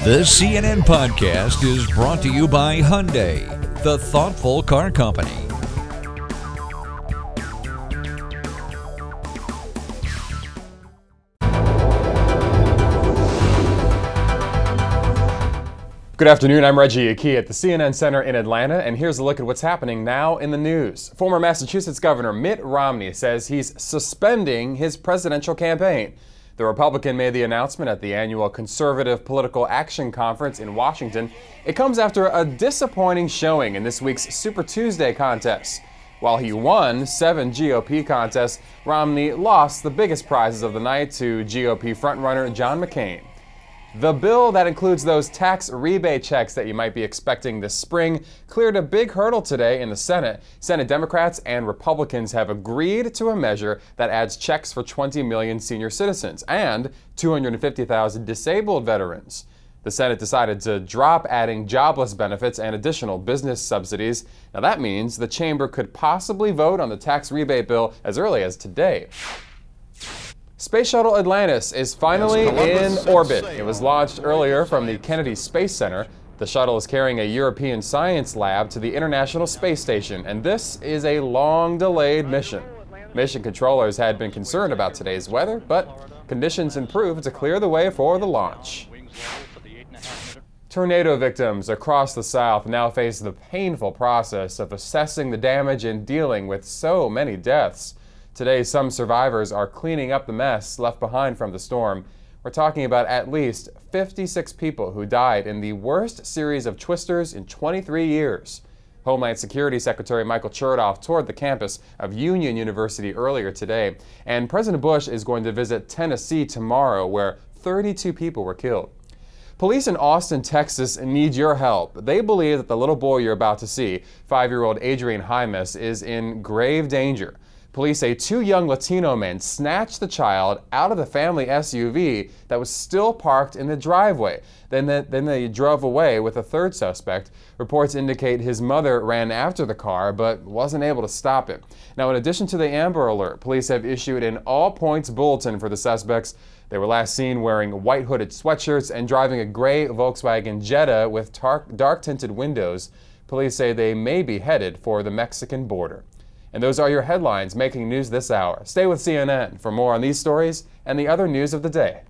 The CNN podcast is brought to you by Hyundai, the thoughtful car company. Good afternoon, I'm Reggie Aki at the CNN Center in Atlanta, and here's a look at what's happening now in the news. Former Massachusetts Governor Mitt Romney says he's suspending his presidential campaign. The Republican made the announcement at the annual Conservative Political Action Conference in Washington. It comes after a disappointing showing in this week's Super Tuesday contest. While he won 7 GOP contests, Romney lost the biggest prizes of the night to GOP frontrunner John McCain. The bill that includes those tax rebate checks that you might be expecting this spring cleared a big hurdle today in the Senate. Senate Democrats and Republicans have agreed to a measure that adds checks for 20 million senior citizens and 250,000 disabled veterans. The Senate decided to drop adding jobless benefits and additional business subsidies. Now that means the chamber could possibly vote on the tax rebate bill as early as today. Space Shuttle Atlantis is finally in orbit. It was launched earlier from the Kennedy Space Center. The shuttle is carrying a European science lab to the International Space Station, and this is a long-delayed mission. Mission controllers had been concerned about today's weather, but conditions improved to clear the way for the launch. Tornado victims across the South now face the painful process of assessing the damage and dealing with so many deaths. Today, some survivors are cleaning up the mess left behind from the storm. We're talking about at least 56 people who died in the worst series of twisters in 23 years. Homeland Security Secretary Michael Chertoff toured the campus of Union University earlier today, and President Bush is going to visit Tennessee tomorrow, where 32 people were killed. Police in Austin, Texas need your help. They believe that the little boy you're about to see, 5-year-old Adrian Jaimes, is in grave danger. Police say 2 young Latino men snatched the child out of the family SUV that was still parked in the driveway. Then they drove away with a third suspect. Reports indicate his mother ran after the car but wasn't able to stop it. Now, in addition to the Amber Alert, police have issued an all-points bulletin for the suspects. They were last seen wearing white hooded sweatshirts and driving a gray Volkswagen Jetta with dark-tinted windows. Police say they may be headed for the Mexican border. And those are your headlines making news this hour. Stay with CNN for more on these stories and the other news of the day.